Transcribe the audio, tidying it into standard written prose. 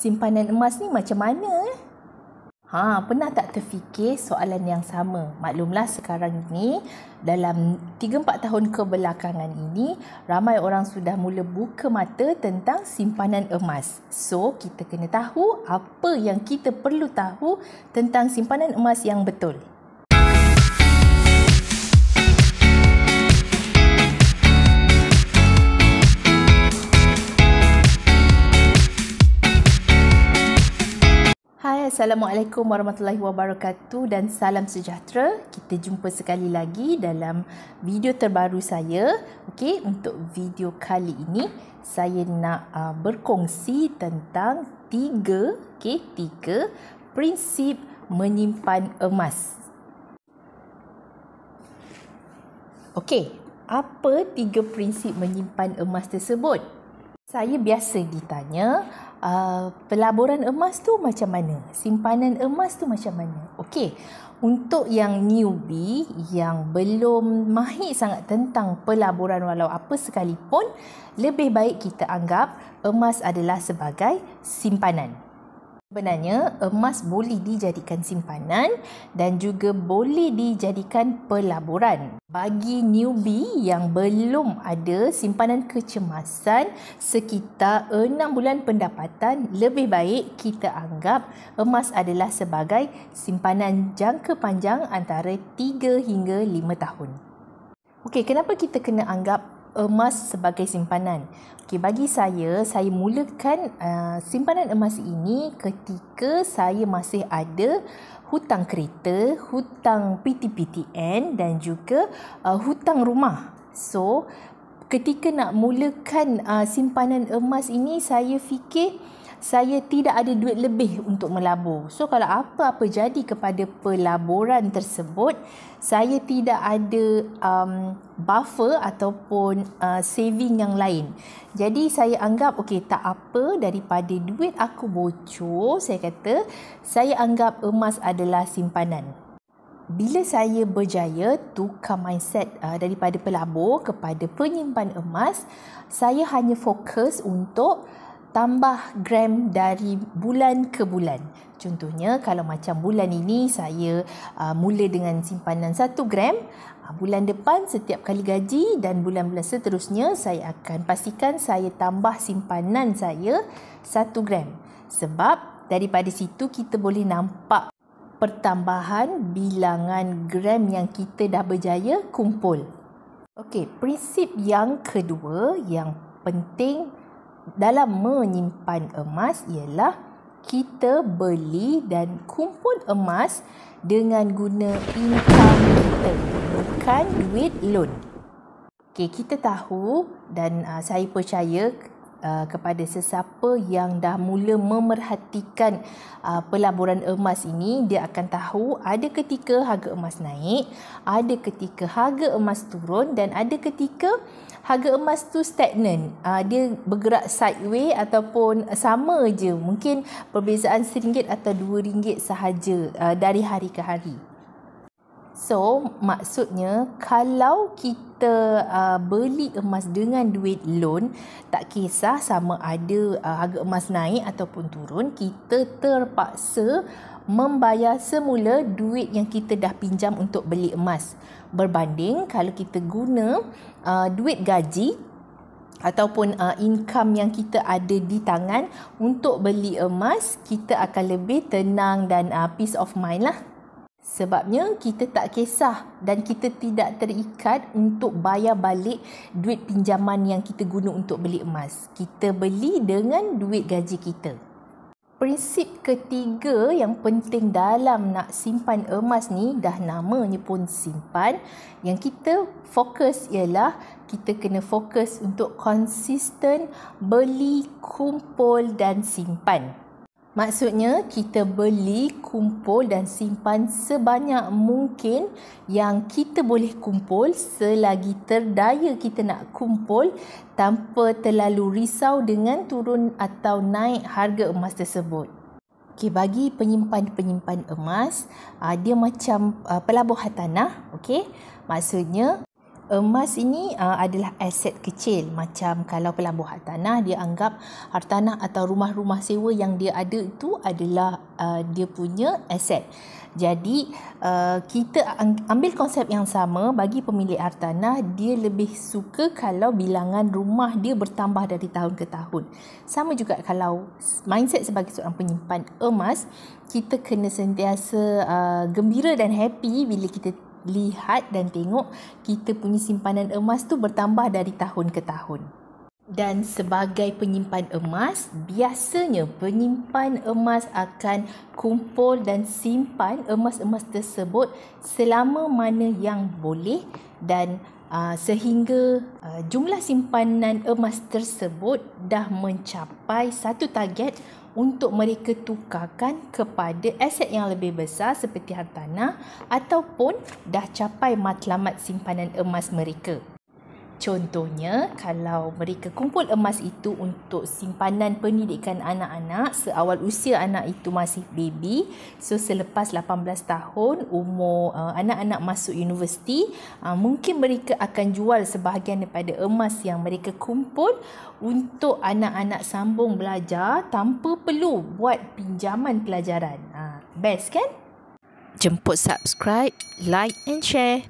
Simpanan emas ni macam mana? Pernah tak terfikir soalan yang sama? Maklumlah sekarang ini, dalam 3-4 tahun kebelakangan ini, ramai orang sudah mula buka mata tentang simpanan emas. So, kita kena tahu apa yang kita perlu tahu tentang simpanan emas yang betul. Assalamualaikum warahmatullahi wabarakatuh dan salam sejahtera. Kita jumpa sekali lagi dalam video terbaru saya. Okey, untuk video kali ini saya nak berkongsi tentang tiga prinsip menyimpan emas. Okey, apa 3 prinsip menyimpan emas tersebut? Saya biasa ditanya, pelaburan emas tu macam mana? Simpanan emas tu macam mana? Okey, untuk yang newbie, yang belum mahir sangat tentang pelaburan walau apa sekalipun, lebih baik kita anggap emas adalah sebagai simpanan. Sebenarnya, emas boleh dijadikan simpanan dan juga boleh dijadikan pelaburan. Bagi newbie yang belum ada simpanan kecemasan sekitar 6 bulan pendapatan, lebih baik kita anggap emas adalah sebagai simpanan jangka panjang antara 3 hingga 5 tahun. Okey, kenapa kita kena anggap emas sebagai simpanan? Okay, bagi saya mulakan simpanan emas ini ketika saya masih ada hutang kereta, hutang PTPTN dan juga hutang rumah. So, ketika nak mulakan simpanan emas ini, saya fikir saya tidak ada duit lebih untuk melabur. So, kalau apa-apa jadi kepada pelaburan tersebut, saya tidak ada buffer ataupun saving yang lain. Jadi, saya anggap, okey, tak apa, daripada duit aku bocor, saya anggap emas adalah simpanan. Bila saya berjaya tukar mindset daripada pelabur kepada penyimpan emas, saya hanya fokus untuk tambah gram dari bulan ke bulan. Contohnya, kalau macam bulan ini saya mula dengan simpanan 1 gram, bulan depan setiap kali gaji dan bulan-bulan seterusnya saya akan pastikan saya tambah simpanan saya 1 gram. Sebab daripada situ kita boleh nampak pertambahan bilangan gram yang kita dah berjaya kumpul. Okey, prinsip yang kedua yang penting dalam menyimpan emas ialah kita beli dan kumpul emas dengan guna income kita, bukan duit loan. Okey, kita tahu dan saya percaya kepada sesiapa yang dah mula memerhatikan pelaburan emas ini, dia akan tahu ada ketika harga emas naik, ada ketika harga emas turun dan ada ketika harga emas tu stagnan. Dia bergerak sideways ataupun sama je. Mungkin perbezaan RM1 atau RM2 sahaja dari hari ke hari. So, maksudnya kalau kita beli emas dengan duit loan, tak kisah sama ada harga emas naik ataupun turun, kita terpaksa membayar semula duit yang kita dah pinjam untuk beli emas. Berbanding kalau kita guna duit gaji ataupun income yang kita ada di tangan untuk beli emas, kita akan lebih tenang dan peace of mind lah. Sebabnya kita tak kisah dan kita tidak terikat untuk bayar balik duit pinjaman yang kita guna untuk beli emas. Kita beli dengan duit gaji kita. Prinsip ketiga yang penting dalam nak simpan emas ni, dah namanya pun simpan, yang kita fokus ialah kita kena fokus untuk konsisten beli, kumpul dan simpan. Maksudnya kita beli, kumpul dan simpan sebanyak mungkin yang kita boleh kumpul selagi terdaya kita nak kumpul tanpa terlalu risau dengan turun atau naik harga emas tersebut. Okey, bagi penyimpan emas, dia macam pelabur hartanah, okey. Maksudnya Emas ini adalah aset kecil. Macam kalau pelabur hartanah, dia anggap hartanah atau rumah-rumah sewa yang dia ada itu adalah dia punya aset. Jadi kita ambil konsep yang sama bagi pemilik hartanah, dia lebih suka kalau bilangan rumah dia bertambah dari tahun ke tahun. Sama juga kalau mindset sebagai seorang penyimpan emas, kita kena sentiasa gembira dan happy bila kita lihat dan tengok kita punya simpanan emas tu bertambah dari tahun ke tahun. Dan sebagai penyimpan emas, biasanya penyimpan emas akan kumpul dan simpan emas-emas tersebut selama mana yang boleh dan sehingga jumlah simpanan emas tersebut dah mencapai satu target untuk mereka tukarkan kepada aset yang lebih besar seperti hartanah ataupun dah capai matlamat simpanan emas mereka. Contohnya, kalau mereka kumpul emas itu untuk simpanan pendidikan anak-anak seawal usia anak itu masih baby, so selepas 18 tahun umur anak-anak masuk universiti, mungkin mereka akan jual sebahagian daripada emas yang mereka kumpul untuk anak-anak sambung belajar tanpa perlu buat pinjaman pelajaran. Best kan? Jemput subscribe, like and share.